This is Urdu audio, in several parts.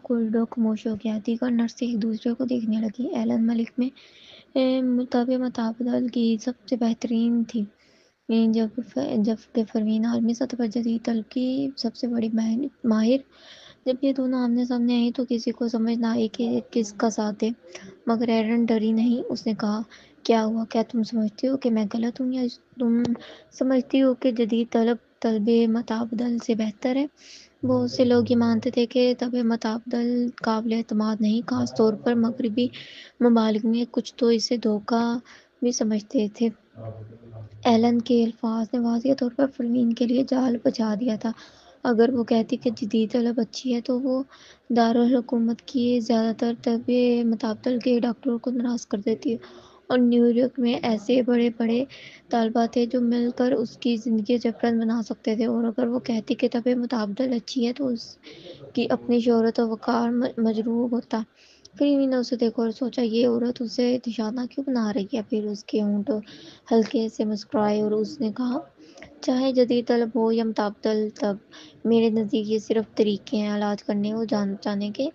کوریڈور خاموش ہو گیا۔ دیگر نرسیں ایک دوسرے کو دیکھنے لگیں۔ ایلن ملک میں طب متبادل کی سب سے بہترین تھی، جبکہ پروین عالمی سطح پر جدید طب کی سب سے بڑی ماہر۔ جب یہ دونوں آمنے سامنے آئیں تو کسی کو سمجھ نہ آئی کہ کس کا ساتھ دے، مگر ایرن ڈری نہیں۔ اس نے کہا، کیا ہوا؟ کیا تم سمجھتی ہو کہ میں غلط ہوں، یا تم سمجھتی ہو کہ جدید طب متبادل سے بہتر ہے؟ بہت سے لوگ یہ مانتے تھے کہ طب متبادل قابل اعتماد نہیں، خاص طور پر مغربی ممالک میں۔ کچھ تو اسے دھوکہ بھی سمجھتے تھے۔ ایلن کے الفاظ نے واضح طور پر پروین کے لیے جال بچھا دیا تھا۔ اگر وہ کہتی کہ جدید طب اچھی ہے تو وہ دارالحکومت کی زیادہ تر طب متبادل کے ڈاکٹروں کو ناراض کر دیتی، اور نیویارک میں ایسے بڑے بڑے طلباء تھے جو مل کر اس کی زندگی جبران بنا سکتے تھے۔ اور اگر وہ کہتی کہ طب متبادل اچھی ہے تو اس کی اپنی شہرت و وقار مجروح ہوتا۔ پروین نے اسے دیکھا اور سوچا، یہ عورت اسے نشانہ کیوں بنا رہی ہے؟ پھر اس کے ہونٹ ہلکے سے مسکرائے اور اس نے کہا، چاہے جدید طب ہو یا متبادل طب، میرے نزدیک یہ صرف طریقے ہیں علاج کرنے اور جان بچانے کے۔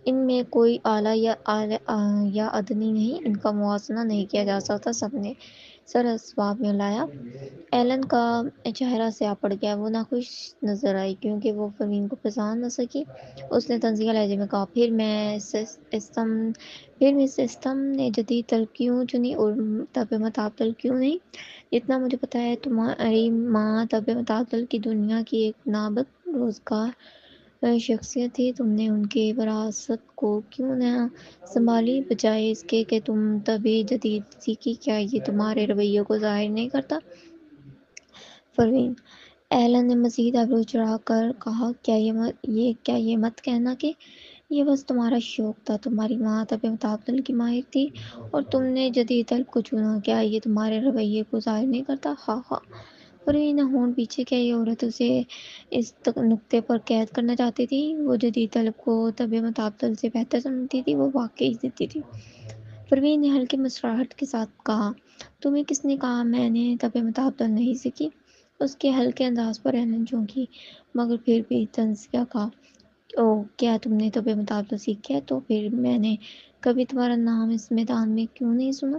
ان میں کوئی اعلیٰ یا ادنی نہیں، ان کا موازنہ نہیں کیا جا سکتا۔ سب نے سر اسباب میں لایا۔ ایلن کا چہرہ سیاہ پڑ گیا۔ وہ ناخوش نظر آئی کیونکہ وہ پروین کو پہچان نہ سکی۔ اس نے طنزیہ لہجے میں کہا، پھر مس اسٹم نے جدید طب کیوں چنی اور طب متبادل کیوں نہیں؟ جتنا مجھے پتہ ہے تمہاری ماں طب متبادل کی دنیا کی ایک نابغہ روزگار شخصیت تھی۔ تم نے ان کی وراثت کو کیوں نہ سنبھالی، بجائے اس کے کہ تم طب جدید سیکھی؟ کیا یہ تمہارے رویے کو ظاہر نہیں کرتا؟ پروین۔ ایلن نے مزید ابرو چڑھا کر کہا، کیا یہ مت کہنا کہ یہ بس تمہارا شوق تھا؟ تمہاری ماں طب متبادل کی ماہر تھی اور تم نے جدید طب کو چنا۔ کیا یہ تمہارے رویے کو ظاہر نہیں کرتا؟ ہاں ہاں۔ پروین نے ہونٹ پیچھے کیا۔ یہ عورت اسے اس نقطے پر قید کرنا چاہتی تھی۔ وہ جدید طب کو طب متبادل سے بہتر سمجھتی تھی۔ وہ واقعی ضدی تھی۔ پروین نے ہلکی مسکراہٹ کے ساتھ کہا، تمہیں کس نے کہا میں نے طب متبادل نہیں سیکھی؟ اس کے ہلکے انداز پر ایلن چونکی، مگر پھر بھی طنزیہ کہا، اوہ، کیا تم نے طب متبادل سیکھا ہے؟ تو پھر میں نے کبھی تمہارا نام اس میدان میں کیوں نہیں سنا؟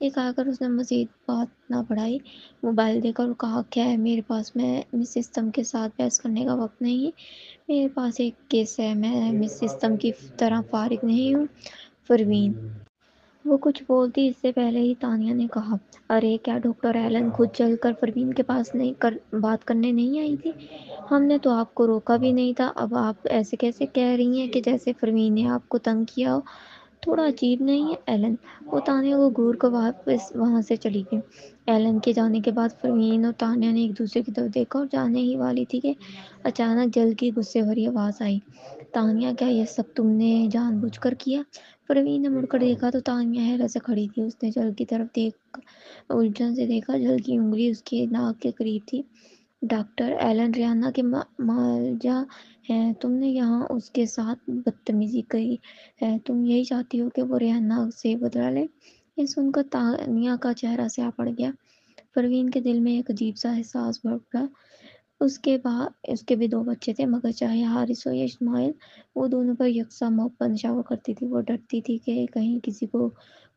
یہ کہہ کر اس نے مزید بات نہ بڑھائی۔ موبائل دے کر کہا، خیر، میرے پاس مس سسٹم کے ساتھ بحث کرنے کا وقت نہیں ہے۔ میرے پاس ایک کیس ہے، میں مس سسٹم کی طرح فارغ نہیں ہوں۔ پروین۔ وہ کچھ بولتی اس سے پہلے ہی تانیہ نے کہا، ارے کیا ڈاکٹر ایلن خود چل کر پروین کے پاس بات کرنے نہیں آئی تھی؟ ہم نے تو آپ کو روکا بھی نہیں تھا۔ اب آپ ایسے کیسے کہہ رہی ہیں کہ جیسے پروین نے آپ کو تنگ کیا ہو؟ تھوڑا عجیب نہیں ہے ایلن؟ وہ تانیہ کو گھور کر واپس وہاں سے چلی گئی۔ ایلن کے جانے کے بعد پروین اور تانیہ نے ایک دوسرے کی طرف دیکھا اور جانے ہی والی تھی کہ اچانک جل کی غصے بھری آواز آئی، تانیہ، کیا یہ سب تم نے جان بوجھ کر کیا؟ پروین نے مڑ کر دیکھا تو تانیہ حیرت سے کھڑی تھی۔ اس نے جل کی طرف الجھن سے دیکھا۔ جل کی انگلی اس کی ناک کے قریب تھی۔ ڈاکٹر ایلن ریحانہ کے مالجا ہیں، تم نے یہاں اس کے ساتھ بدتمیزی کی ہے۔ تم یہی چاہتی ہو کہ وہ ریحانہ سے بدلہ لے؟ یہ سن کر تانیہ کا چہرہ سیاہ پڑ گیا۔ پروین کے دل میں ایک عجیب سا احساس بھر اٹھا۔ اس کے بھی 2 بچے تھے، مگر چاہے حارث ہو یا اسماعیل، وہ دونوں پر یکساں محبت نشان کرتی تھی۔ وہ ڈرتی تھی کہ کہیں کسی کو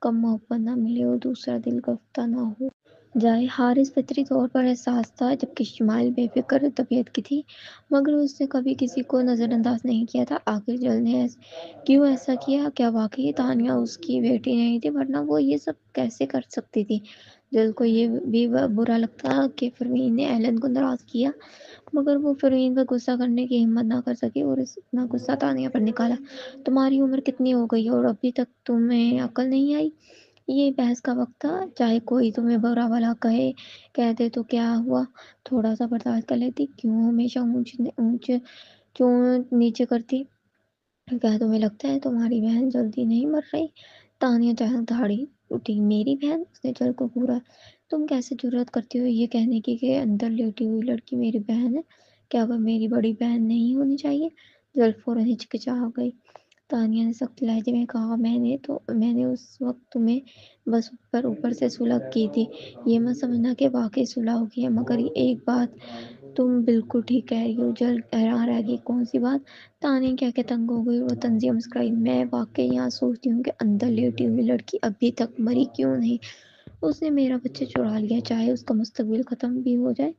کم محبت نہ ملے اور دوسرا دل گرفتہ نہ ہو جائے۔ حارث فطری طور پر حساس تھا، جبکہ اسماعیل بے فکر طبیعت کی تھی، مگر اس نے کبھی کسی کو نظر انداز نہیں کیا تھا۔ آخر جل نے کیوں ایسا کیا؟ کیا واقعی تانیہ اس کی بیٹی نہیں تھی؟ ورنہ وہ یہ سب کیسے کر سکتی تھی؟ جل کو یہ بھی برا لگتا کہ پروین نے ایلن کو ناراض کیا، مگر وہ پروین پر غصہ کرنے کی ہمت نہ کر سکی اور اپنا غصہ تانیہ پر نکالا۔ تمہاری عمر کتنی ہو گئی ہے اور ابھی تک تمہیں عقل نہیں آئی؟ یہ بحث کا وقت تھا؟ چاہے کوئی تمہیں برا بھلا کہہ دے تو کیا ہوا؟ تھوڑا سا برداشت کر لیتی۔ کیوں ہمیشہ اونچ نیچے کرتی؟ کیا تمہیں لگتا ہے تمہاری بہن جلدی نہیں مر رہی؟ تانیہ اچانک دھاڑی اٹھی، میری بہن؟ اس نے جل کو گھورا۔ تم کیسے جرأت کرتی ہو یہ کہنے کی کہ اندر لیٹی ہوئی لڑکی میری بہن ہے؟ کیا وہ میری بڑی بہن نہیں ہونی چاہیے؟ جل فوراً ہچکچا گئی۔ تانیہ نے سخت لہجے میں کہا، میں نے اس وقت تمہیں بس اوپر سے سلح کی تھی۔ یہ مت سمجھنا کہ واقعی سلح ہوئی ہے، مگر ایک بات تم بالکل ٹھیک کہہ رہی ہو۔ جل حیران رہ گئی، کون سی بات؟ تانیہ کہہ کے تنگ ہو گئی اور وہ تنزیہ مسکرائی۔ میں واقعی یہاں سوچتی ہوں کہ اندر لیٹی ہوئی لڑکی ابھی تک مری کیوں نہیں؟ اس نے میرا بچہ چرا لیا، چاہے اس کا مستقبل ختم بھی ہو جائے،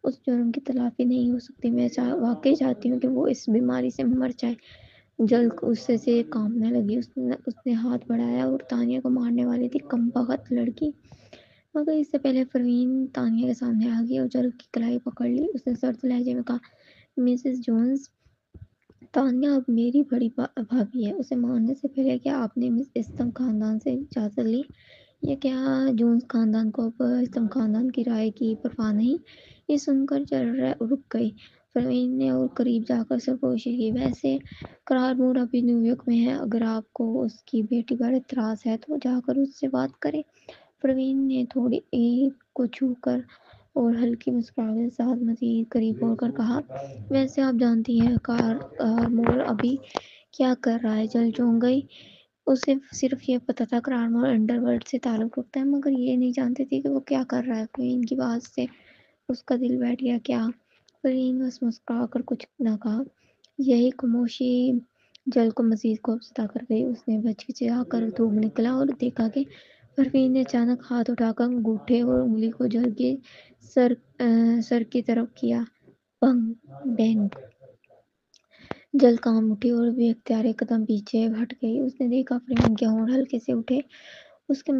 اس جرم کی تلافی نہیں ہو سکتی۔ میں واقعی چاہتی ہوں کہ وہ اس بیماری سے مر جائے۔ جل غصے سے کانپنے لگی۔ اس نے ہاتھ بڑھایا اور تانیہ کو مارنے والی تھی۔ کمبخت لڑکی! مگر اس سے پہلے پروین تانیہ کے سامنے آ گئی اور جل کی کلائی پکڑ لی۔ اس نے سرد لہجے میں کہا، مسز جونز، تانیہ اب میری بڑی بھابھی ہے۔ اسے مارنے سے پہلے کیا آپ نے مس استم خاندان سے اجازت لی؟ یہ کیا جونز خاندان کو اب استم خاندان کی رائے کی پرواہ نہیں؟ یہ سن کر جل رک گئی۔ پروین نے اور قریب جا کر سرگوشی کی، ویسے کرارمور ابھی نیو یارک میں ہے، اگر آپ کو اس کی بیٹی پر اعتراض ہے تو جا کر اس سے بات کریں۔ پروین نے تھوڑی کو چھو کر اور ہلکی مسکراہٹ کے ساتھ مزید قریب ہو کر کہا، ویسے آپ جانتی ہیں کرارمور ابھی کیا کر رہا ہے؟ جل چونک گئی۔ اسے صرف یہ پتہ تھا کرارمور انڈر ورلڈ سے تعلق رکھتا ہے، مگر یہ نہیں جانتی تھی کہ وہ کیا کر رہا ہے۔ پروین کی بات سے اس کا دل بیٹھ گیا۔ کیا؟ پروین بس مسکرا کر کچھ نہ کہا۔ یہی خاموشی جل کو مزید خوفزدہ کر گئی۔ اس نے ہچکچا کر تھوک نکلا اور دیکھا کہ پروین نے اچانک ہاتھ اٹھا کر انگوٹھے اور انگلی کو جل کے سر کی طرف کیا۔ بنگ! بینگ! جل کانپ اٹھی اور بے اختیار ایک قدم پیچھے ہٹ گئی۔ اس نے دیکھا پروین کے ہونٹ ہلکے سے اٹھے۔ اس کے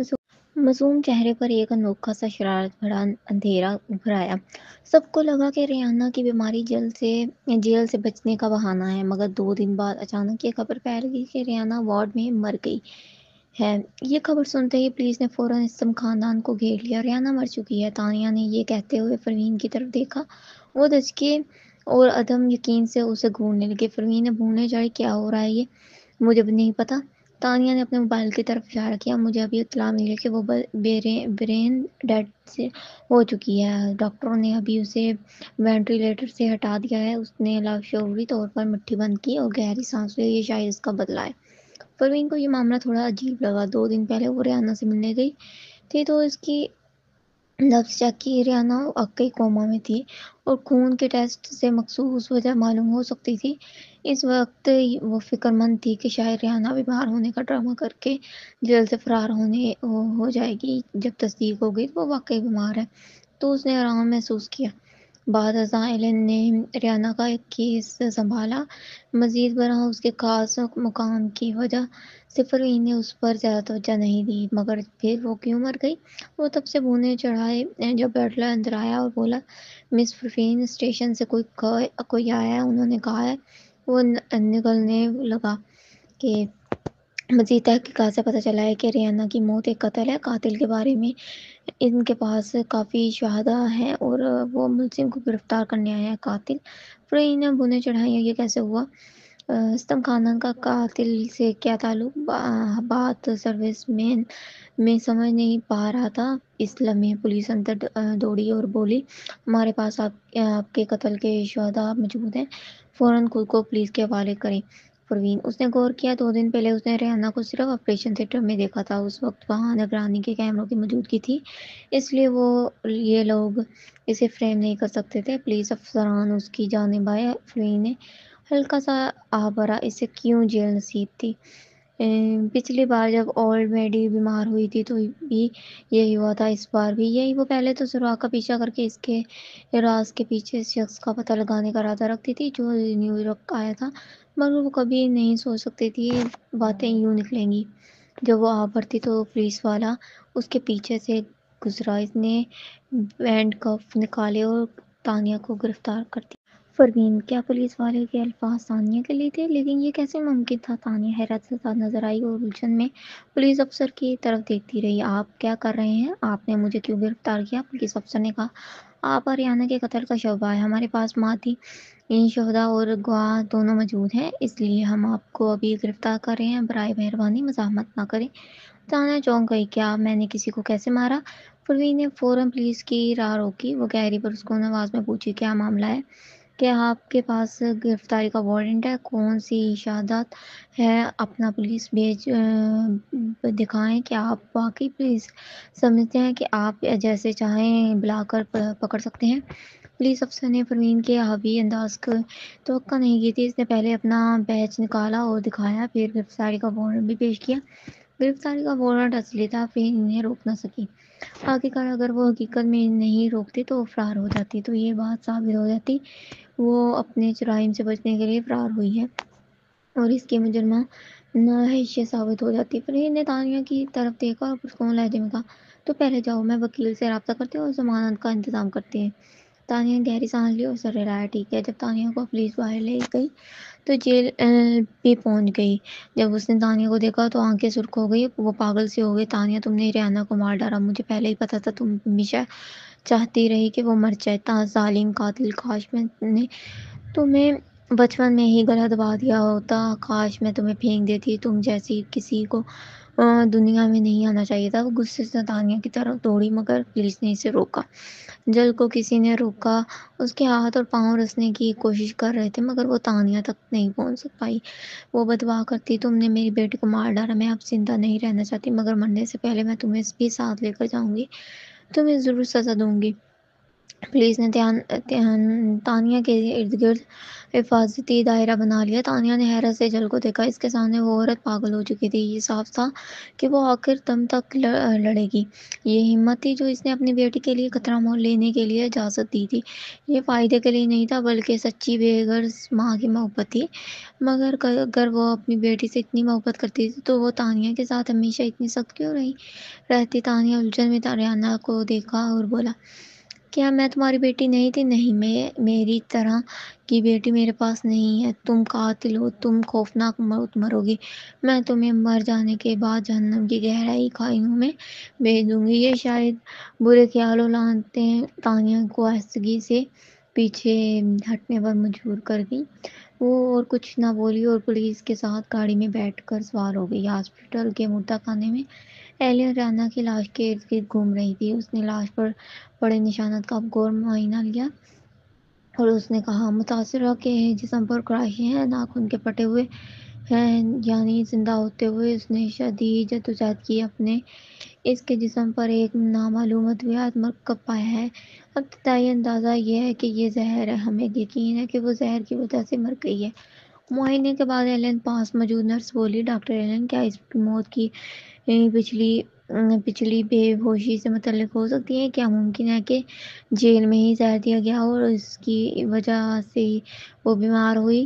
معصوم چہرے پر ایک انوکھا سا شرارت بھرا اندھیرا ابھر آیا۔ سب کو لگا کہ ریانہ کی بیماری جیل سے بچنے کا بہانہ ہے، مگر 2 دن بعد اچانک یہ خبر پھیل گئی کہ ریانہ وارڈ میں مر گئی ہے۔ یہ خبر سنتے ہی پولیس نے فوراً استم خاندان کو گھیر لیا۔ ریانہ مر چکی ہے! تانیہ نے یہ کہتے ہوئے پروین کی طرف دیکھا۔ وہ دھچکے اور عدم یقین سے اسے گھورنے لگی۔ پروین نے بھوننے چڑھی، کیا ہو رہا ہے یہ؟ مجھے نہیں پتا۔ تانیہ نے اپنے موبائل کی طرف اشارہ کیا۔ مجھے ابھی اطلاع ملی کہ وہ برین ڈیڈ ہو چکی ہے۔ ڈاکٹروں نے ابھی اسے وینٹی لیٹر سے ہٹا دیا ہے۔ اس نے لاشعوری طور پر مٹھی بند کی اور گہری سانس لی۔ یہ شاید اس کا بدلہ ہے۔ پروین کو یہ معاملہ تھوڑا عجیب لگا۔ 2 دن پہلے وہ ریانہ سے ملنے گئی تھی تو اس کی نبض چیک کی۔ ریانہ واقعی کوما میں تھی اور خون کے ٹیسٹ سے مخصوص وجہ معلوم ہو سکتی تھی۔ اس وقت وہ فکر مند تھی کہ شاید ریانہ بیمار ہونے کا ڈرامہ کر کے جیل سے فرار ہو جائے گی۔ جب تصدیق ہو گئی کہ وہ واقعی بیمار ہے تو اس نے آرام محسوس کیا۔ بعد ازاں ایلن نے ریانہ کا ایک کیس سنبھالا۔ مزید برآں اس کے خاص مقام کی وجہ سے پروین نے اس پر زیادہ توجہ نہیں دی۔ مگر پھر وہ کیوں مر گئی؟ وہ تب سے بھونے چڑھائے جب بٹلر اندر آیا اور بولا، مس پروین، اسٹیشن سے کوئی آیا ہے، انہوں نے کہا ہے۔ وہ نگلنے لگا کہ مزید تحقیقات سے پتہ چلا ہے کہ ریانہ کی موت ایک قتل ہے۔ قاتل کے بارے میں ان کے پاس کافی شواہد ہیں اور وہ ملزم کو گرفتار کرنے آیا ہے۔ قاتل؟ پروین نے بھونے چڑھائیں، یہ کیسے ہوا؟ استم خاندان کا قاتل سے کیا تعلق؟ بات سروس مین میں سمجھ نہیں پا رہا تھا۔ اس لمحے پولیس اندر دوڑی اور بولی، ہمارے پاس آپ کے قتل کے شواہد موجود ہیں، فوراً خود کو پولیس کے حوالے کریں۔ پروین؟ اس نے غور کیا، 2 دن پہلے اس نے ریانہ کو صرف آپریشن تھیٹر میں دیکھا تھا۔ اس وقت وہاں نگرانی کے کیمروں کی موجودگی تھی، اس لیے یہ لوگ اسے فریم نہیں کر سکتے تھے۔ پولیس افسران اس کی جانب آئے۔ پروین نے ہلکا سا آہ بھرا، اسے کیوں جیل نصیب تھی؟ پچھلی بار جب اولڈ میڈی بیمار ہوئی تھی تو بھی یہی ہوا تھا، اس بار بھی یہی۔ وہ پہلے تو سراغ کا پیچھا کر کے اس کے راز کے پیچھے اس شخص کا پتہ لگانے کا ارادہ رکھتی تھی جو نیو یارک آیا تھا، مگر وہ کبھی نہیں سوچ سکتی تھی باتیں یوں نکلیں گی۔ جب وہ آہ بھرتی تو پولیس والا اس کے پیچھے سے گزرا۔ اس نے ہینڈ کف نکالے اور تانیہ کو گرفتار کر دیا۔ پروین؟ کیا پولیس والے کے الفاظ تانیہ کے لیے تھے؟ لیکن یہ کیسے ممکن تھا؟ تانیہ حیرت کے ساتھ نظر آئی اور الجھن میں پولیس افسر کی طرف دیکھتی رہی۔ آپ کیا کر رہے ہیں؟ آپ نے مجھے کیوں گرفتار کیا؟ پولیس افسر نے کہا، آپ اور ریانہ کے قتل کا شبہ ہے۔ ہمارے پاس مادی شہود اور گواہ دونوں موجود ہیں، اس لیے ہم آپ کو ابھی گرفتار کر رہے ہیں۔ برائے مہربانی مزاحمت نہ کریں۔ تانیہ چونک گئی، کیا میں نے کسی کو کیسے مارا؟ پروین نے فوراً پولیس کی راہ روکی۔ وہ گہری پرسکون آواز میں پوچھی، کیا معاملہ ہے؟ کیا آپ کے پاس گرفتاری کا وارنٹ ہے؟ کون سی شہادت ہے؟ اپنا پولیس بیج دکھائیں۔ کیا آپ واقعی پولیس سمجھتے ہیں کہ آپ جسے چاہیں بلا کر پکڑ سکتے ہیں؟ پولیس افسر نے پروین کے حاوی انداز کو توقع نہیں کی تھی۔ اس نے پہلے اپنا بیج نکالا اور دکھایا، پھر گرفتاری کا وارنٹ بھی پیش کیا۔ گرفتاری کا وارنٹ اصلی تھا، پھر انہیں روک نہ سکی۔ آگے کار اگر وہ حقیقت میں نہیں روکتے تو فرار ہو جاتی، تو یہ بات ثابت ہو جاتی وہ اپنے جرائم سے بچنے کے لیے فرار ہوئی ہے اور اس کی مجرمہ نہ حیثیت ثابت ہو جاتی۔ فرید نے تانیہ کی طرف دیکھا اور پرسکون لہجے میں کہا، تو پہلے جاؤ، میں وکیل سے رابطہ کرتی ہوں اور ضمانت کا انتظام کرتی ہیں۔ تانیہ نے گہری سانس لی اور سر ہلایا۔ ٹھیک ہے۔ جب تانیہ کو پولیس باہر لے گئی تو جیل بھی پہنچ گئی۔ جب اس نے تانیہ کو دیکھا تو آنکھیں سرخ ہو گئی، وہ پاگل سی ہو گئی۔ تانیہ، تم نے ریحانہ کو مار ڈالا، مجھے پہلے ہی پتا تھا، تم ہمیشہ چاہتی رہی کہ وہ مر جائے، ظالم قاتل، کاش میں نے تمہیں بچپن میں ہی گلا دبا دیا ہوتا، کاش میں تمہیں پھینک دیتی، تم جیسی کسی کو دنیا میں نہیں آنا چاہیے تھا۔ وہ غصے سے تانیہ کی طرف دوڑی مگر پولیس نے اسے روکا۔ جل کو کسی نے روکا، اس کے ہاتھ اور پاؤں رسنے کی کوشش کر رہے تھے مگر وہ تانیہ تک نہیں پہنچ پائی۔ وہ بددعا کرتی، تم نے میری بیٹی کو مار ڈالا، میں اب زندہ نہیں رہنا چاہتی مگر مرنے سے پہلے میں تمہیں بھی ساتھ لے کر جاؤں گی، تمہیں ضرور سزا دوں گی۔ پولیس نے تانیہ کے ارد گرد حفاظتی دائرہ بنا لیا۔ تانیہ نے حیرت سے جل کو دیکھا، اس کے سامنے وہ عورت پاگل ہو چکی تھی۔ یہ صاف تھا کہ وہ آخر دم تک لڑے گی۔ یہ ہمت تھی جو اس نے اپنی بیٹی کے لیے خطرہ مول لینے کے لیے اجازت دی تھی۔ یہ فائدے کے لیے نہیں تھا بلکہ سچی بے غرض ماں کی محبت تھی۔ مگر اگر وہ اپنی بیٹی سے اتنی محبت کرتی تھی تو وہ تانیہ کے ساتھ ہمیشہ اتنی سخت کیوں رہتی؟ تانیہ الجھن میں ریحانہ کو دیکھا اور بولا، کیا میں تمہاری بیٹی نہیں تھی؟ نہیں، میری طرح کی بیٹی میرے پاس نہیں ہے، تم قاتل ہو، تم خوفناک موت مرو گی، میں تمہیں مر جانے کے بعد جہنم کی گہرائی خائیوں میں بھیج دوں گی۔ یہ شاید برے خیالوں لانتیں تانیہ کو آہستگی سے پیچھے ہٹنے پر مجبور کر گئی۔ وہ اور کچھ نہ بولی اور پولیس کے ساتھ گاڑی میں بیٹھ کر سوار ہو گئی۔ ہاسپٹل کے مردہ خانے میں ایلین ریحانہ کی لاش کے ارد گرد گھوم رہی تھی۔ اس نے لاش پر پڑے نشانات کا غور معائنہ لیا اور اس نے کہا، متاثرہ کے جسم پر خراشیں ہیں، ناخن کے پھٹے ہوئے ہیں، یعنی زندہ ہوتے ہوئے اس نے شدید جدوجہد کی، اپنے اس کے جسم پر ایک نامعلوم ادویات مرکب پایا ہے۔ ابتدائی اندازہ یہ ہے کہ یہ زہر ہے، ہمیں یقین ہے کہ وہ زہر کی وجہ سے مر گئی ہے۔ معائنے کے بعد ایلن پاس موجود نرس بولی، ڈاکٹر ایلن، کیا اس کی موت کی پچھلی بے ہوشی سے متعلق ہو سکتی ہے؟ کیا ممکن ہے کہ جیل میں ہی زہر دیا گیا اور اس کی وجہ سے ہی وہ بیمار ہوئی؟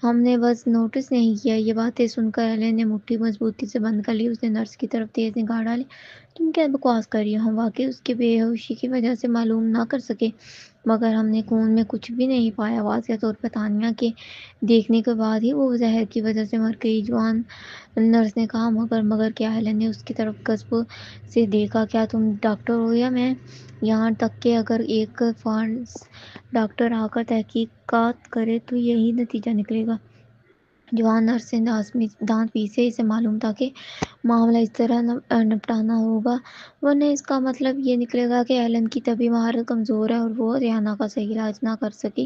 ہم نے بس نوٹس نہیں کیا۔ یہ باتیں سن کر ایلن نے مٹھی مضبوطی سے بند کر لی۔ اس نے نرس کی طرف تیز نگاہ ڈالی، تم کیا بکواس کر رہی ہو؟ ہم واقعی اس کی بے ہوشی کی وجہ سے معلوم نہ کر سکے مگر ہم نے خون میں کچھ بھی نہیں پایا۔ واضح طور پر تانیہ کے دیکھنے کے بعد ہی وہ زہر کی وجہ سے مر گئی، جوان نرس نے کہا۔ مگر کیا؟ ایلن نے اس کی طرف غضب سے دیکھا، کیا تم ڈاکٹر ہو یا میں؟ یہاں تک کہ اگر ایک فارنس ڈاکٹر آ کر تحقیقات کرے تو یہی نتیجہ نکلے گا۔ جوان نرس نے دانت پیسے، اسے معلوم تھا کہ معاملہ اس طرح نپٹانا ہوگا ورنہ اس کا مطلب یہ نکلے گا کہ ایلن کی طبی مہارت کمزور ہے اور وہ ریحانہ کا صحیح علاج نہ کر سکی۔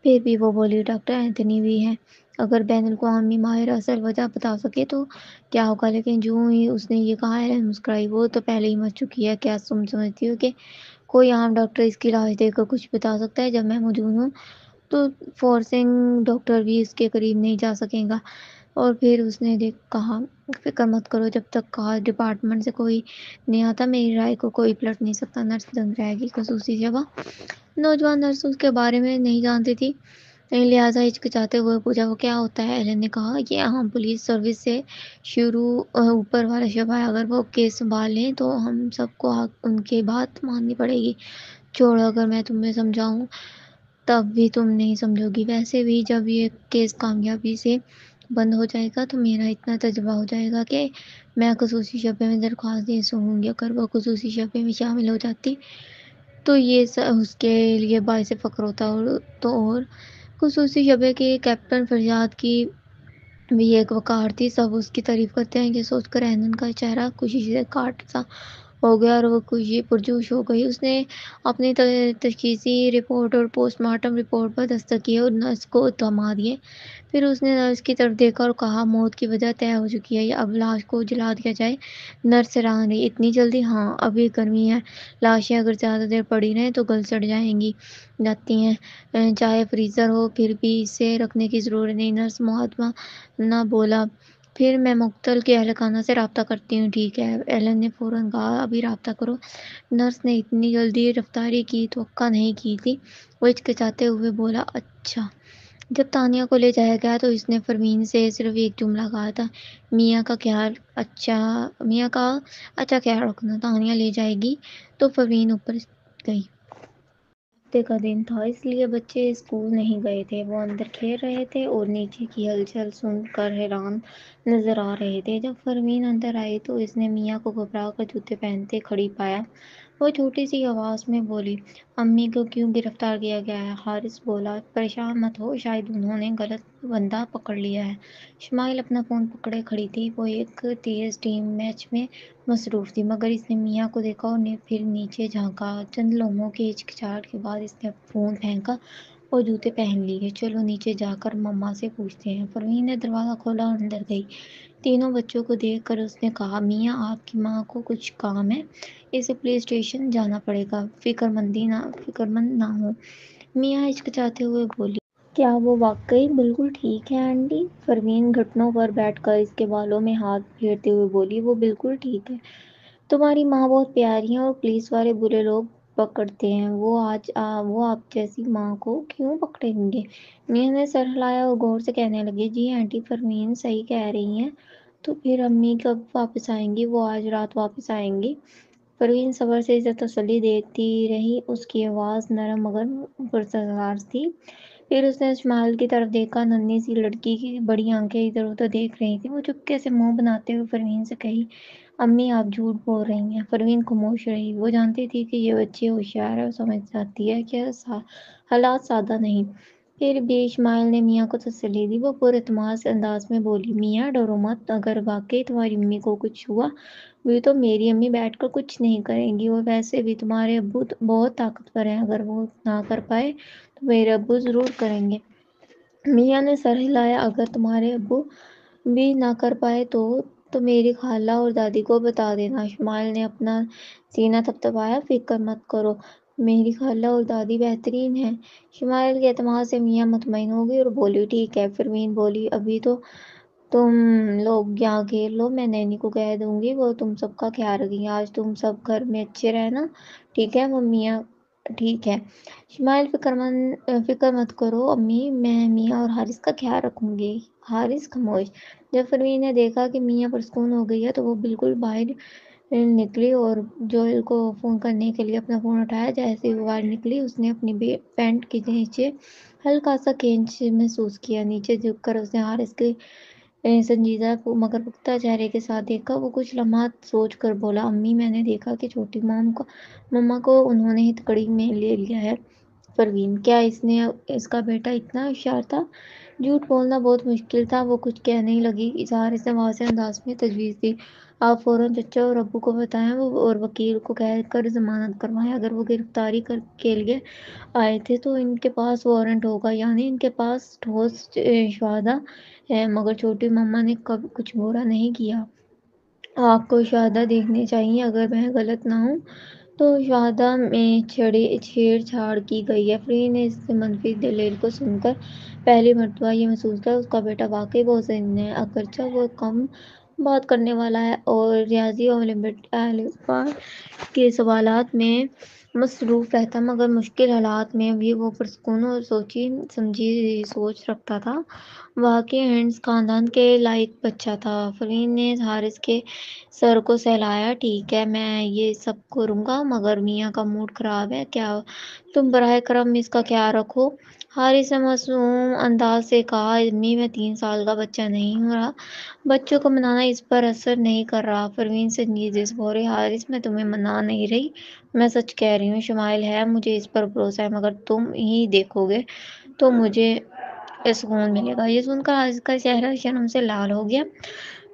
پھر بھی وہ بولی، ڈاکٹر اینتھونی بھی ہیں، اگر بین الاقوامی ماہر اصل وجہ بتا سکے تو کیا ہوگا؟ لیکن جو ہی اس نے یہ کہا ایلن مسکرائی، وہ تو پہلے ہی مر چکی ہے۔ کیا تم سمجھتی ہو کہ کوئی عام ڈاکٹر اس کی لاش دیکھ کر کچھ بتا سکتا ہے؟ جب میں موجود ہوں تو فورنسک ڈاکٹر بھی اس کے قریب نہیں جا سکے گا۔ اور پھر اس نے کہا، فکر مت کرو، جب تک خاص ڈپارٹمنٹ سے کوئی نہیں آتا میری رائے کو کوئی پلٹ نہیں سکتا۔ نرس دنگ رہ گئی۔ خصوصی شعبہ؟ نوجوان نرس اس کے بارے میں نہیں جانتی تھی، لہٰذا ہچکچاتے ہوئے پوچھا، وہ کیا ہوتا ہے؟ ایلن نے کہا، یہ عام پولیس سروس سے شروع اوپر والا شعبہ ہے، اگر وہ کیس سنبھال لیں تو ہم سب کو ان کی بات ماننی پڑے گی۔ چھوڑو، اگر میں تمہیں سمجھاؤں تب بھی تم نہیں سمجھو گی۔ ویسے بھی جب یہ کیس کامیابی سے بند ہو جائے گا تو میرا اتنا تجربہ ہو جائے گا کہ میں خصوصی شعبے میں درخواست دے سکوں گی۔ اگر وہ خصوصی شعبے میں شامل ہو جاتی تو یہ اس کے لیے باعث فخر ہوتا۔ اور خصوصی شعبے کے کیپٹن فرشاد کی بھی ایک وقار تھی، سب اس کی تعریف کرتے ہیں۔ یہ سوچ کر ایلن کا چہرہ خوشی سے کاٹ سا ہو گیا اور وہ خوشی پرجوش ہو گئی۔ اس نے اپنی تشخیصی رپورٹ اور پوسٹ مارٹم رپورٹ پر دستخط کیے اور نرس کو تھما دیے۔ پھر اس نے نرس کی طرف دیکھا اور کہا، موت کی وجہ طے ہو چکی ہے، اب لاش کو جلا دیا جائے۔ نرس حیران رہی، اتنی جلدی؟ ہاں، ابھی گرمی ہے، لاشیں اگر زیادہ دیر پڑی رہیں تو گل سڑ جاتی ہیں، چاہے فریزر ہو، پھر بھی اسے رکھنے کی ضرورت نہیں۔ نرس معتمدانہ بولا، پھر میں مقتول کے اہل خانہ سے رابطہ کرتی ہوں۔ ٹھیک ہے، ایلن نے فوراً کہا، ابھی رابطہ کرو۔ نرس نے اتنی جلدی رفتاری کی توقع نہیں کی تھی۔ وہ ہچکچاتے ہوئے بولا، اچھا۔ جب تانیہ کو لے جایا گیا تو اس نے پروین سے صرف ایک جملہ کہا تھا، میاں کا اچھا خیال رکھنا۔ تانیہ لے جائے گی تو پروین اوپر گئی۔ ہفتے کا دن تھا، اس لیے بچے اسکول نہیں گئے تھے۔ وہ اندر کھیل رہے تھے اور نیچے کی ہلچل سن کر حیران نظر آ رہے تھے۔ جب پروین اندر آئی تو اس نے میاں کو گھبرا کر جوتے پہنتے کھڑی پایا۔ وہ چھوٹی سی آواز میں بولی، امی کو کیوں گرفتار کیا گیا ہے؟ حارث بولا، پریشان مت ہو، شاید انہوں نے غلط بندہ پکڑ لیا ہے۔ شمائل اپنا فون پکڑے کھڑی تھی، وہ ایک تیز ٹیم میچ میں مصروف تھی، مگر اس نے میاں کو دیکھا اور پھر نیچے جھانکا۔ چند لمحوں کی ہچکچاہٹ کے بعد اس نے فون پھینکا اور جوتے پہن لیے۔ چلو نیچے جا کر مما سے پوچھتے ہیں۔ پروین نے دروازہ کھولا اور اندر گئی۔ تینوں بچوں کو دیکھ کر اس نے کہا، میاں آپ کی ماں کو کچھ کام ہے، اسے پولیس اسٹیشن جانا پڑے گا۔ فکر مند نہ ہو، میاں ہچکچاتے ہوئے بولی۔ کیا وہ واقعی بالکل ٹھیک ہے آنٹی؟ پروین گھٹنوں پر بیٹھ کر اس کے بالوں میں ہاتھ پھیرتے ہوئے بولی، وہ بالکل ٹھیک ہے۔ تمہاری ماں بہت پیاری ہے اور پولیس والے برے لوگ پکڑتے ہیں، وہ آپ جیسی ماں کو کیوں پکڑیں گے؟ میاں نے سر ہلایا اور غور سے کہنے لگے، جی آنٹی پروین صحیح کہہ رہی ہیں۔ تو پھر امی کب واپس آئیں گی؟ وہ آج رات واپس آئیں گی۔ پروین صبر سے اسے تسلی دیتی رہی، اس کی آواز نرم مگر پراسرار تھی۔ پھر اس نے شمائل کی طرف دیکھا، ننھی سی لڑکی کی بڑی آنکھیں ادھر ادھر دیکھ رہی تھیں۔ وہ چپکے سے منہ بناتے ہوئے پروین سے کہی، امی آپ جھوٹ بول رہی ہیں۔ پروین خاموش رہی، وہ جانتی تھی کہ یہ بچی ہوشیار ہے اور سمجھ جاتی ہے کہ حالات سادہ نہیں۔ پھر بھی اسماعیل نے میاں کو تسلی دی۔ وہ پراعتماد سے انداز میں بولی، میاں ڈرو مت، اگر واقعی تمہاری امی کو کچھ ہوا بھی تو میری امی بیٹھ کر کچھ نہیں کریں گی، اور ویسے بھی تمہارے ابو بہت طاقتور ہیں، اگر وہ نہ کر پائے تو میرے ابو ضرور کریں گے۔ میاں نے سر ہلایا، اگر تمہارے ابو بھی نہ کر پائے تو میری خالہ اور دادی کو بتا دینا۔ اسماعیل نے اپنا سینہ تھپتھپایا، فکر مت کرو، میری خالہ اور دادی بہترین ہیں۔ اسماعیل کے اعتماد سے میاں مطمئن ہو گئی اور بولی، ٹھیک ہے۔ پروین بولی، ابھی تو تم لوگ یہاں کھیل لو، میں نینی کو کہہ دوں گی، وہ تم سب کا خیال رکھیں گی۔ آج تم سب گھر میں اچھے رہنا، ٹھیک ہے؟ وہ میاں، ٹھیک ہے اسماعیل، فکر مت کرو امی، میں میاں اور حارث کا خیال رکھوں گی۔ حارث خاموش۔ جب پروین نے دیکھا کہ میاں پرسکون ہو گئی ہے تو وہ بالکل باہر نکلی اور جوہل کو فون کرنے کے لیے اپنا فون اٹھایا۔ جیسے وہ باہر نکلی، اس نے اپنی پینٹ کے نیچے ہلکا سا کھینچ محسوس کیا۔ نیچے جھک کر اس نے حارث کے سنجیدہ مگر پختہ چہرے کے ساتھ دیکھا۔ وہ کچھ لمحات سوچ کر بولا، امی میں نے دیکھا کہ چھوٹی مما کو انہوں نے ہتھکڑی میں لے لیا ہے۔ پروین، کیا اس کا بیٹا اتنا ہوشیار تھا؟ جھوٹ بولنا بہت مشکل تھا۔ وہ کچھ کہنے لگی، حارث نے واضح انداز میں تجویز دی، آپ فوراً چچا اور ابو کو بتائیں اور وکیل کو کہہ کر ضمانت کروائیں۔ اگر وہ گرفتاری کے لیے آئے تھے تو ان کے پاس وارنٹ ہوگا، یعنی ان کے پاس ٹھوس شہادت ہے، مگر چھوٹی مما نے کچھ برا نہیں کیا۔ آپ کو شہادت دیکھنی چاہیے، اگر میں غلط نہ ہوں تو شہادت میں چھیڑ چھاڑ کی گئی ہے۔ پروین نے اس منفی دلیل کو سن کر پہلی مرتبہ یہ محسوس کیا، اس کا بیٹا واقعی بہت ذہین ہے، اگرچہ وہ کم بات کرنے والا ہے اور ریاضی اور الفبا کے سوالات میں مصروف رہتا، مگر مشکل حالات میں بھی وہ پرسکون اور سوچی سمجھی سوچ رکھتا تھا۔ واقعی ہنٹس خاندان کے لائق بچہ تھا۔ پروین نے حارث کے سر کو سہلایا، ٹھیک ہے میں یہ سب کروں گا، مگر میاں کا موڈ خراب ہے، کیا تم براہ کرم اس کا خیال رکھو۔ حارث نے معصوم انداز سے کہا، امی میں 3 سال کا بچہ نہیں ہو رہا، بچوں کو منانا اس پر اثر نہیں کر رہا۔ پروین سنجیدگی سے بولی، حارث میں تمہیں منا نہیں رہی، میں سچ کہہ رہی ہوں، شمائل ہے، مجھے اس پر بھروسہ ہے، مگر تم ہی دیکھو گے تو مجھے سکون ملے گا۔ یہ سن کر حارث کا چہرہ شرم سے لال ہو گیا۔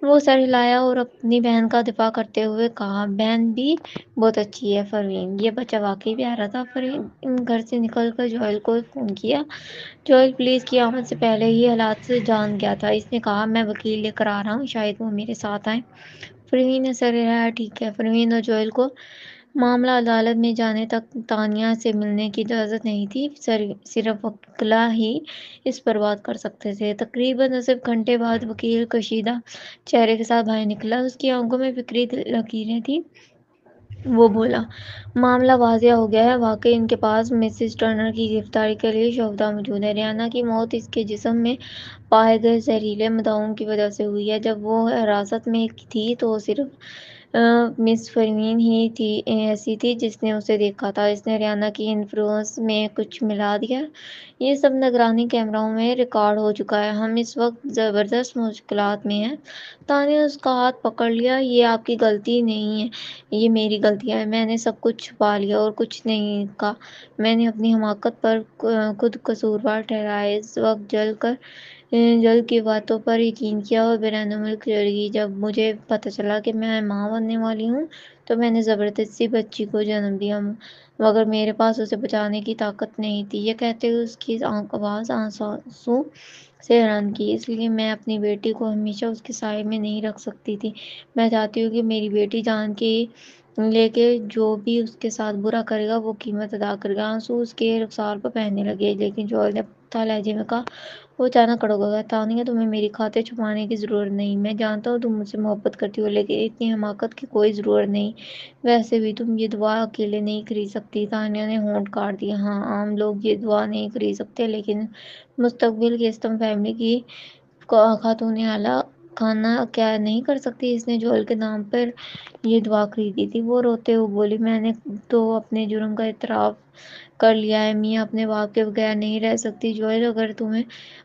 وہ سر ہلایا اور اپنی بہن کا دفاع کرتے ہوئے کہا، بہن بھی بہت اچھی ہے پروین، یہ بچہ واقعی پیارا تھا۔ پروین گھر سے نکل کر جوئل کو فون کیا۔ جوئل پولیس کی آمد سے پہلے ہی حالات سے جان گیا تھا۔ اس نے کہا، میں وکیل لے کر آ رہا ہوں، شاید وہ میرے ساتھ آئیں۔ پروین نے سر ہلایا۔ ٹھیک ہے۔ پروین اور جوئل کو معاملہ عدالت میں جانے تک تانیہ سے ملنے کی اجازت نہیں تھی۔ صرف وکلاء ہی اس پر بات کر سکتے تھے۔ تقریباً نصف گھنٹے بعد وکیل کشیدہ چہرے کے ساتھ باہر نکلا۔ اس کی آنکھوں میں فکری لکیریں تھیں۔ وہ بولا، معاملہ واضح ہو گیا ہے، واقعی ان کے پاس مسز ٹرنر کی گرفتاری کے لیے شہدا موجود ہیں۔ ریانہ کی موت اس کے جسم میں پائے گئے زہریلے مادوں کی وجہ سے ہوئی ہے۔ جب وہ حراست میں تھی تو صرف مس پروین ہی ایسی تھی جس نے اسے دیکھا تھا۔ اس نے ریانہ کی انفلوئنس میں کچھ ملا دیا۔ یہ سب نگرانی کیمروں میں ریکارڈ ہو چکا ہے۔ ہم اس وقت زبردست مشکلات میں ہیں۔ تانیہ نے اس کا ہاتھ پکڑ لیا۔ یہ آپ کی غلطی نہیں ہے، یہ میری غلطی ہے۔ میں نے سب کچھ چھپا لیا اور کچھ نہیں کہا۔ میں نے اپنی حماقت پر خود قصوروار ٹھہرایا۔ اس وقت جل کی باتوں پر یقین کیا اور بیرون ملک چلی گئی۔ جب مجھے پتہ چلا کہ میں ماں بننے والی ہوں تو میں نے زبردستی بچی کو جنم دیا، مگر میرے پاس اسے بچانے کی طاقت نہیں تھی۔ یہ کہتے ہوئے اس کی آواز آنسو سے رن کی۔ اس لیے میں اپنی بیٹی کو ہمیشہ اس کے سائے میں نہیں رکھ سکتی تھی۔ میں چاہتی ہوں کہ میری بیٹی جان کے لے کے جو بھی اس کے ساتھ برا کرے گا وہ قیمت ادا کرے گا۔ آنسو اس کے رخسار پر بہنے لگے، لیکن جوئل نے پختہ لہجے میں کہا۔ وہ اچانک کھڑا ہو گیا۔ تانیہ، تمہیں میری خاطر چھپانے کی ضرورت نہیں۔ میں جانتا ہوں تم مجھ سے محبت کرتی ہو، لیکن اتنی حماقت کی کوئی ضرورت نہیں۔ ویسے بھی تم یہ دعا اکیلے نہیں خرید سکتی۔ تانیہ نے ہونٹ کاٹ دیا۔ ہاں، عام لوگ یہ دعا نہیں خرید سکتے، لیکن مستقبل کی استم فیملی کی خاتون اعلیٰ خانہ کیا نہیں کر سکتی؟ اس نے جوئل کے نام پر یہ دعا خریدی تھی۔ وہ روتے ہوئے بولی، میں نے تو اپنے جرم کا اعتراف کر لیا ہے۔ میاں اپنے باپ کے بغیر نہیں رہ سکتی۔ جوئل، اگر تمہیں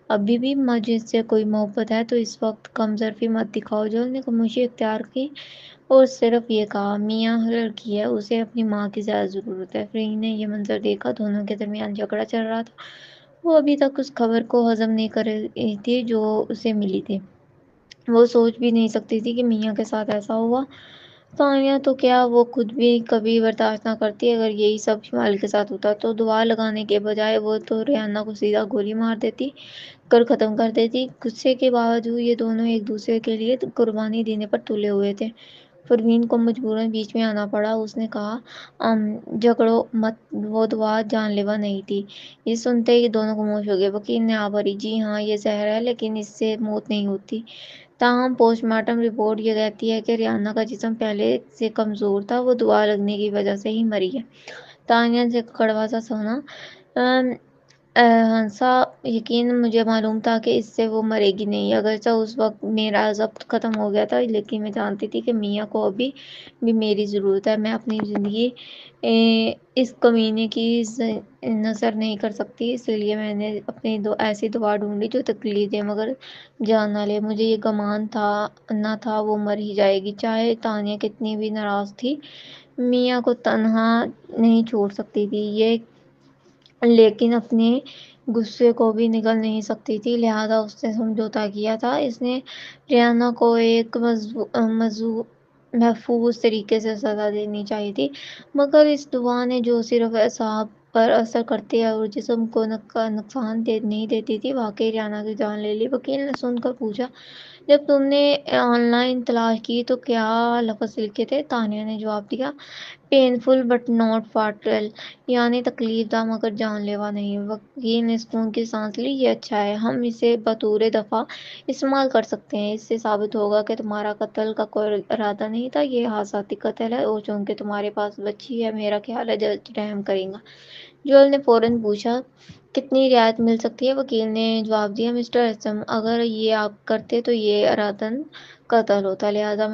ابھی بھی مجھ سے کوئی محبت ہے تو اس وقت کم ظرفی مت دکھاؤ۔ جوئل نے خاموشی اختیار کی اور صرف یہ کہا، میاں لڑکی ہے، اسے اپنی ماں کی زیادہ ضرورت ہے۔ پروین نے یہ منظر دیکھا۔ دونوں کے درمیان جھگڑا چل رہا تھا۔ وہ ابھی تک اس خبر کو ہضم نہیں کر رہی تھی جو اسے ملی تھی۔ وہ سوچ بھی نہیں سکتی تھی کہ میاں کے ساتھ ایسا ہوا۔ تانیہ تو کیا، وہ خود بھی کبھی برداشت نہ کرتی۔ اگر یہی سب شمال کے ساتھ ہوتا تو دعا لگانے کے بجائے وہ تو ریانہ کو سیدھا گولی مار دیتی کر ختم کر دیتی۔ غصے کے باوجود یہ دونوں ایک دوسرے کے لیے قربانی دینے پر تلے ہوئے تھے۔ پروین کو مجبوراً بیچ میں آنا پڑا۔ اس نے کہا، جھگڑو مت، وہ دعا جان لیوا نہیں تھی۔ یہ سنتے ہی دونوں خاموش ہو گئے۔ وکیل نے آہ بھری، جی ہاں، یہ زہر ہے، لیکن اس سے موت نہیں ہوتی۔ تاہم پوسٹ مارٹم رپورٹ یہ کہتی ہے کہ ریانہ کا جسم پہلے سے کمزور تھا، وہ دعا لگنے کی وجہ سے ہی مری ہے۔ تانیہ سے کڑوا سا سونا ہنسا۔ یقیناً مجھے معلوم تھا کہ اس سے وہ مرے گی نہیں۔ اگرچہ اس وقت میرا ضبط ختم ہو گیا تھا، لیکن میں جانتی تھی کہ میاں کو ابھی بھی میری ضرورت ہے۔ میں اپنی زندگی اس کمینے کی نثر نہیں کر سکتی، اس لیے میں نے اپنی ایسی دعا ڈھونڈی جو تکلیف دے مگر جان نہ لے۔ مجھے یہ گمان نہ تھا وہ مر ہی جائے گی، چاہے تانیہ کتنی بھی ناراض تھی۔ میاں کو تنہا نہیں چھوڑ سکتی تھی یہ، لیکن اپنے غصے کو بھی نگل نہیں سکتی تھی، لہٰذا اس نے سمجھوتا کیا تھا۔ اس نے ریانہ کو ایک محفوظ طریقے سے سزا دینی چاہیے تھی، مگر اس دعا نے جو صرف اعصاب پر اثر کرتی اور جسم کو نقصان نہیں دیتی تھی، واقعی ریانہ کی جان لے لی۔ وکیل نے سن کر پوچھا، جب تم نے آن لائن تلاش کی تو کیا لفظ لکھے تھے؟ تانیہ نے جواب دیا، پینفل بٹ ناٹ فیٹل، یعنی تکلیف دہ مگر جان لیوا نہیں۔ وکیل نے سکون کی سانس لی، یہ اچھا ہے، ہم اسے بطور دفاع استعمال کر سکتے ہیں۔ اس سے ثابت ہوگا کہ تمہارا قتل کا کوئی ارادہ نہیں تھا، یہ حادثاتی قتل ہے، اور چونکہ تمہارے پاس بچی ہے، میرا خیال ہے جج رحم کرے گا۔ جوئل نے فوراً پوچھا، کتنی رعایت مل سکتی ہے؟ وکیل نے جواب دیا، مسٹر ایسم، اگر یہ آپ کرتے تو یہ ارادتاً قتل ہوتا، لہٰذا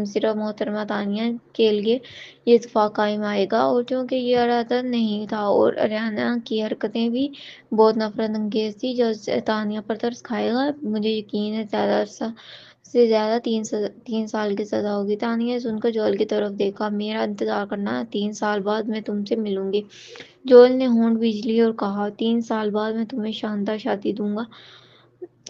صرف محترمہ تانیہ کے لیے یہ اتفاق قائم آئے گا، اور چونکہ یہ ارادتاً نہیں تھا اور ریانہ کی حرکتیں بھی بہت نفرت انگیز تھیں، جج تانیہ پر ترس کھائے گا۔ مجھے یقین ہے زیادہ سے زیادہ 3 سال کی سزا ہوگی۔ تانیہ نے سن کر جوئل کی طرف دیکھا، میرا انتظار کرنا، 3 سال بعد میں تم سے ملوں گی۔ جوئل نے ہونٹ بھیج لیے اور کہا، 3 سال بعد میں تمہیں شاندار شادی دوں گا۔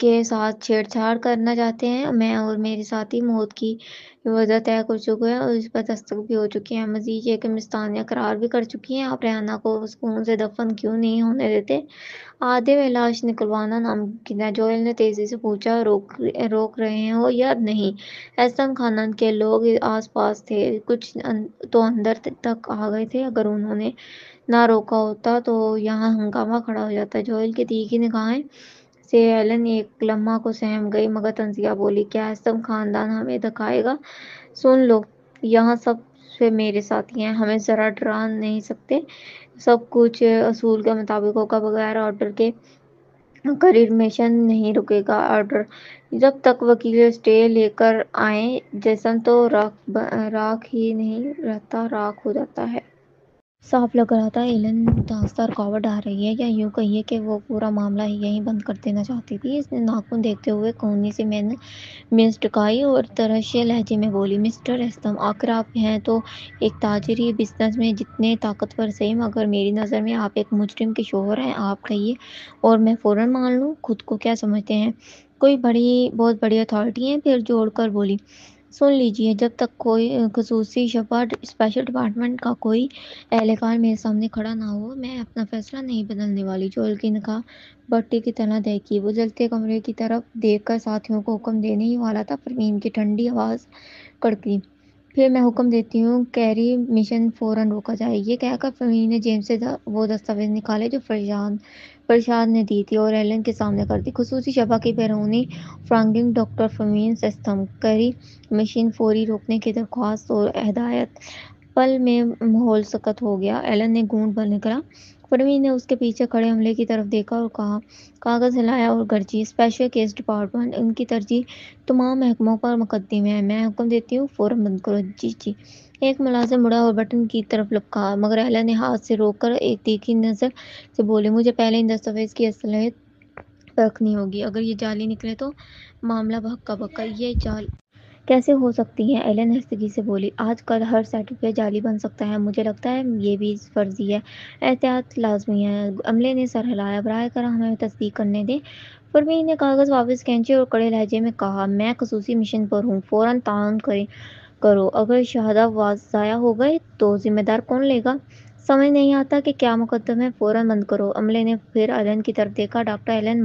کے ساتھ چھیڑ چھاڑ کرنا چاہتے ہیں۔ میں اور میرے ساتھی موت کی وجہ طے کر چکے ہیں اور اس پر دستخط بھی ہو چکی ہیں۔ مزید یہ کہ مستانیہ قرار بھی کر چکی ہیں۔ آپ ریحانہ کو سکون سے دفن کیوں نہیں ہونے دیتے؟ آدھے میں لاش نکلوانا ناممکن ہے، جوئل نے تیزی سے پوچھا۔ روک رہے ہو یا نہیں؟ ایسٹم خاندان کے لوگ آس پاس تھے، کچھ تو اندر تک آ گئے تھے۔ اگر انہوں نے نہ روکا ہوتا تو یہاں ہنگامہ کھڑا ہو جاتا۔ جوئل کی تیکھی نگاہیں سے ایلن ایک لمحہ کو سہم گئی، مگر تنزیہ بولی، کیا ایسٹم خاندان ہمیں دکھائے گا؟ سن لو، یہاں سب سے میرے ساتھی ہیں، ہمیں ذرا ڈرا نہیں سکتے۔ سب کچھ اصول کے مطابق ہوگا، بغیر آرڈر کے کریئر مشن نہیں رکے گا۔ آرڈر جب تک وکیل اسٹے لے کر آئیں، جسم تو راکھ ہی نہیں رہتا، راکھ ہو جاتا ہے۔ صاف لگ رہا تھا ایلن داستہ رکاوٹ ڈال رہی ہے، یا یوں کہیے کہ وہ پورا معاملہ ہی یہیں بند کر دینا چاہتی تھی۔ اس نے ناخن دیکھتے ہوئے کونی سے میز ٹکائی اور ترشے لہجے میں بولی، مسٹر ایسٹم، آخر آپ ہیں تو ایک تاجر ہی، بزنس میں جتنے طاقتور سہی، مگر میری نظر میں آپ ایک مجرم کے شوہر ہیں۔ آپ کہیے اور میں فوراً مان لوں۔ خود کو کیا سمجھتے ہیں؟ کوئی بہت بڑی اتھارٹی ہیں؟ پھر جوڑ کر بولی، سن لیجیے، جب تک کوئی خصوصی شعبہ اسپیشل ڈپارٹمنٹ کا کوئی اہلکار میرے سامنے کھڑا نہ ہو، میں اپنا فیصلہ نہیں بدلنے والی۔ جوئل کی نگاہ بٹی کی طرح دہکی۔ وہ جلتے کمرے کی طرف دیکھ کر ساتھیوں کو حکم دینے ہی والا تھا، پروین کی ٹھنڈی آواز کڑکی، پھر میں حکم دیتی ہوں، کیری مشن فوراً روکا جائے۔ یہ کہہ کر پروین نے جیب سے وہ دستاویز نکالے جو فرشاد نے دی تھی اور ایلن کے سامنے کر دی۔ خصوصی شعبہ کی بیرونی فنڈنگ، ڈاکٹر پروین ایسٹم، کیری مشن فوری روکنے کی درخواست اور ہدایت۔ پل میں ماحول سکت ہو گیا۔ ایلن نے گھونٹ بھر نکلا۔ پروین نے اس کے پیچھے کھڑے عملے کی طرف دیکھا اور کہا، کاغذ ہلایا اور گرجی، اسپیشل کیس ڈپارٹمنٹ، ان کی ترجیح تمام محکموں پر مقدم ہے۔ میں حکم دیتی ہوں، فوراً بند کرو۔ جی جی۔ ایک ملازم مڑا اور بٹن کی طرف لپکا، مگر ایلن نے ہاتھ سے روک کر ایک تیکھی نظر سے بولے، مجھے پہلے ان دستاویز کی اصلیت پرکھنی ہوگی۔ اگر یہ جعلی نکلے تو معاملہ بھکا بھکا۔ یہ جعلی کیسے ہو سکتی ہیں؟ ایلن ہستگی سے بولی، آج کل ہر سرٹیفکیٹ جعلی بن سکتا ہے۔ مجھے لگتا ہے یہ بھی فرضی ہے، احتیاط لازمی ہے۔ عملے نے سر ہلایا، براہ کرم ہمیں تصدیق کرنے دیں۔ پروین نے کاغذ واپس کھینچے اور کڑے لہجے میں کہا، میں خصوصی مشن پر ہوں، فوراً تعاون کرو۔ اگر شہداء ضائع ہو گئے تو ذمہ دار کون لے گا؟ سمجھ نہیں آتا کہ کیا مقدم ہے، فوراً بند کرو۔ عملے نے پھر ایلن کی طرف دیکھا، ڈاکٹر ایلن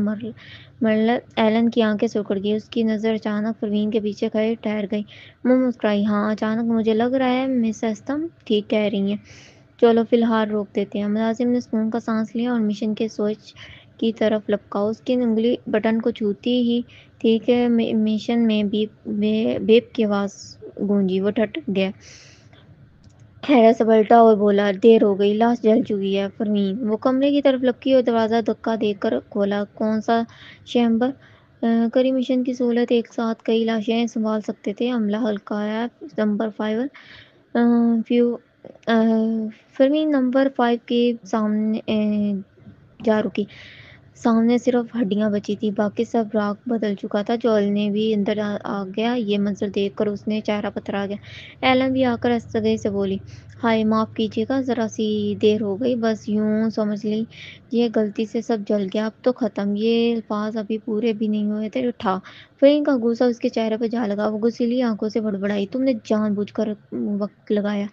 مرلر۔ ایلن کی آنکھیں سکڑ گئیں، اس کی نظر اچانک پروین کے پیچھے کھڑے ٹھہر گئی۔ وہ مسکرائی، ہاں، اچانک مجھے لگ رہا ہے مس ایسٹم ٹھیک کہہ رہی ہیں، چلو فی الحال روک دیتے ہیں۔ ملازم نے سکون کا سانس لیا اور مشن کے سوئچ کی طرف لپکا۔ اس کی انگلی بٹن کو چھوتی ہی تھی کہ مشن میں بیپ کی آواز گونجی۔ وہ ٹھٹک گیا، حیرت سے پلٹا اور بولا، دیر ہو گئی، لاش جل چکی ہے۔ پروین وہ کمرے کی طرف لپکی اور دروازہ دھکا دے کر کھولا۔ کون سا چیمبر؟ کری مشن کی سہولت ایک ساتھ کئی لاشیں سنبھال سکتے تھے۔ عملہ ہلکا ہے، نمبر 5۔ پروین نمبر 5 کے سامنے جا رکی۔ سامنے صرف ہڈیاں بچی تھیں، باقی سب راکھ بدل چکا تھا۔ جوئل نے بھی اندر آ گیا۔ یہ منظر دیکھ کر اس نے چہرہ پتھرا گیا۔ ایلن بھی آ کر استدعا سے بولی، ہائے، معاف کیجیے گا، ذرا سی دیر ہو گئی، بس یوں سمجھ لیجیے غلطی سے سب جل گیا، اب تو ختم۔ یہ الفاظ ابھی پورے بھی نہیں ہوئے تھے، ٹھا۔ پروین کا غصہ اس کے چہرے پر جا لگا۔ وہ غصیلی آنکھوں سے بڑبڑائی، تم نے جان بوجھ کر وقت لگایا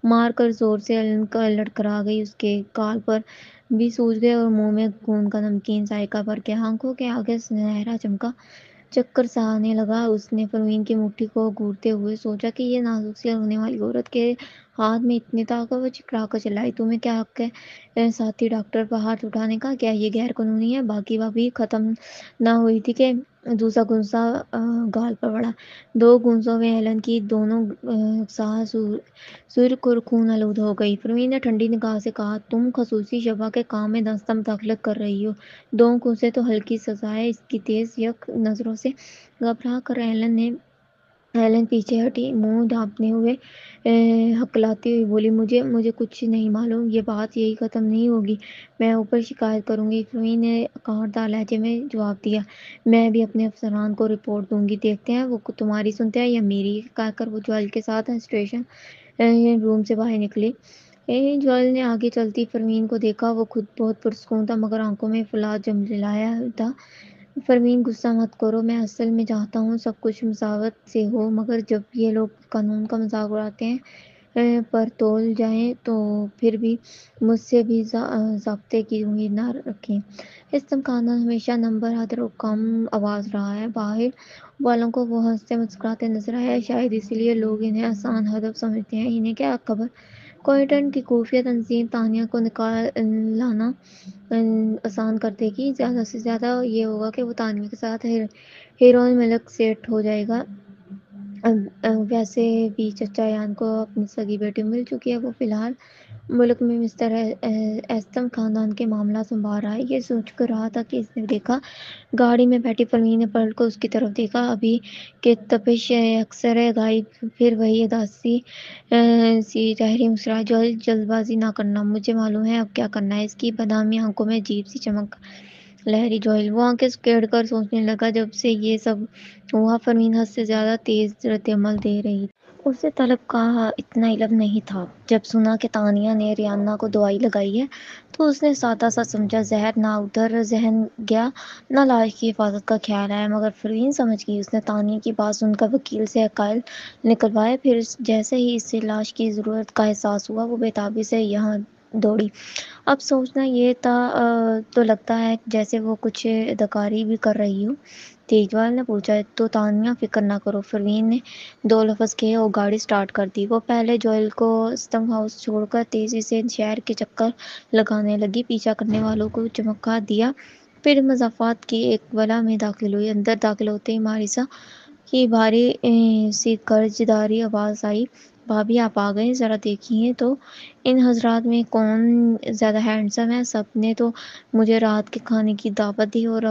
مار کر زور سے۔ ایلن لڑکھڑا گئی، اس کے گال پر بھی سوج گئے اور منہ میں خون کا نمکین ذائقہ بھر گیا۔ آنکھوں کے آگے سنہرا چمکا، چکر سا آنے لگا۔ اس نے پروین کی مٹھی کو گھورتے ہوئے سوچا کہ یہ نازک سی رونے والی عورت کے ہاتھ میں اتنی طاقت، وہ چکرا کر چلائی، تمہیں کیا حق ہے ساتھی ڈاکٹر پر ہاتھ اٹھانے کا؟ کیا یہ غیر قانونی ہے؟ باقی بات بھی ختم نہ ہوئی تھی کہ دوسرا گونسا گال پر پڑا۔ دو گونسوں میں ایلن کی دونوں ساہ سرخ اور خون آلود ہو گئی۔ پروین نے ٹھنڈی نگاہ سے کہا، تم خصوصی شعبہ کے کام میں دستہ مداخلت کر رہی ہو؟ 2 گونسے تو ہلکی سزا ہے۔ اس کی تیز یک نظروں سے گھبرا کر ایلن پیچھے ہٹی، منہ ڈھانپتے ہوئے ہکلاتی ہوئی بولی، مجھے کچھ نہیں معلوم، یہ بات یہی ختم نہیں ہوگی، میں اوپر شکایت کروں گی۔ پروین نے کانٹدار لہجے میں جواب دیا، میں بھی اپنے افسران کو رپورٹ دوں گی، دیکھتے ہیں وہ تمہاری سنتے ہیں یا میری۔ کہہ کر وہ جوئل کے ساتھ اسٹیشن روم سے باہر نکلی۔ جوئل نے آگے چلتی پروین کو دیکھا۔ وہ خود بہت پرسکون تھا، مگر آنکھوں میں فولاد جھلملایا تھا۔ پروین غصہ مت کرو، میں اصل میں چاہتا ہوں سب کچھ مساوات سے ہو، مگر جب یہ لوگ قانون کا مذاق اڑاتے ہیں پر تول جائیں تو پھر بھی مجھ سے بھی ضابطے کی امید نہ رکھیں۔ اسلم خاندان ہمیشہ نمبر حد اور کم آواز رہا ہے، باہر والوں کو وہ ہنستے مسکراتے نظر آیا ہے، شاید اسی لیے لوگ انہیں آسان ہدف سمجھتے ہیں۔ انہیں کیا خبر کوئٹن کی خفیہ تنظیم تانیہ کو لانا آسان کر دے گی، زیادہ سے زیادہ یہ ہوگا کہ وہ تانیہ کے ساتھ ہیروئن ملک سیٹ ہو جائے گا۔ ویسے بھی چچا یان کو اپنی سگی بیٹی مل چکی ہے، وہ فی الحال ملک میں مسٹر ایسٹم خاندان کے معاملات سنبھال رہا ہے۔ یہ سوچ کر رہا تھا کہ اس نے دیکھا گاڑی میں بیٹھی پروین نے پلٹ کر اس کی طرف دیکھا، ابھی کہ تپش اکثر غائب، پھر وہی اداسی سی ٹہری مسکراہٹ۔ جلد بازی نہ کرنا، مجھے معلوم ہے اب کیا کرنا ہے۔ اس کی بادامی آنکھوں میں عجیب سی چمک لہری۔ جوہل وہ آنکھیں سکیڑ کر سوچنے لگا، جب سے یہ سب ہوا پروین حد سے زیادہ تیز رد عمل دے رہی تھی۔ اسے طلب کا اتنا علم نہیں تھا۔ جب سنا کہ تانیہ نے ریانہ کو دوائی لگائی ہے تو اس نے سادہ سا سمجھا زہر نہ ادھر ذہن گیا نہ لاش کی حفاظت کا خیال آیا، مگر پروین سمجھ گئی۔ اس نے تانیہ کی بات سن کر وکیل سے عقائد نکلوائے، پھر جیسے ہی اسے لاش کی ضرورت کا احساس ہوا وہ بے تابی سے یہاں دوڑی۔ اب سوچنا یہ تھا تو لگتا ہے جیسے وہ کچھ اداکاری بھی کر رہی ہو۔ تیجوال نے پوچھا۔ تو تانیہ فکر نہ کرو، پروین نے دو لفظ کہے اور گاڑی سٹارٹ کر دی۔ وہ پہلے جوہل کو اسٹم ہاؤس چھوڑ کر تیزی سے شہر کے چکر لگانے لگی، پیچھا کرنے والوں کو چمکا دیا، پھر مضافات کی ایک ولا میں داخل ہوئی۔ اندر داخل ہوتے ہی ماریسا کی بھاری سی گرجداری آواز آئی، بھابھی آپ آ گئے، ذرا دیکھیے تو ان حضرات میں کون زیادہ ہینڈسم ہے۔ سب نے تو مجھے رات کے کھانے کی دعوت دی اور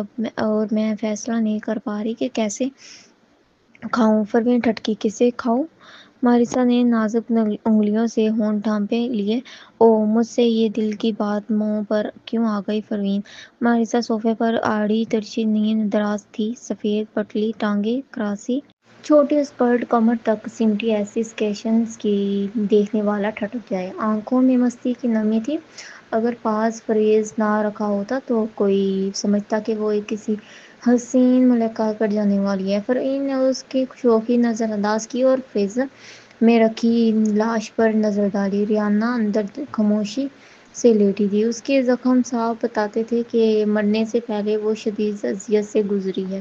میں فیصلہ نہیں کر پا رہی کہ کیسے کھاؤں۔ پروین ٹھٹکی، کسے کھاؤ؟ ماریسا نے نازک انگلیوں سے ہونٹ ڈھانپے لیے۔ اوہ، مجھ سے یہ دل کی بات منہ پر کیوں آ گئی پروین؟ ماریسا صوفے پر آڑی ترچھی نیند دراز تھی، سفید پتلی ٹانگیں کراسی، چھوٹی اسکرٹ کمر تک سمٹی، ایسی اسکیشنز کی دیکھنے والا ٹھٹک جائے۔ آنکھوں میں مستی کی نمی تھی۔ اگر پاس فریز نہ رکھا ہوتا تو کوئی سمجھتا کہ وہ کسی حسین ملاقات پر جانے والی ہے۔ پروین نے اس کی شوخی نظر انداز کی اور فریزر میں رکھی لاش پر نظر ڈالی۔ ریانہ اندر خاموشی سے لیٹی تھی، اس کے زخم صاف بتاتے تھے کہ مرنے سے پہلے وہ شدید اذیت سے گزری ہے۔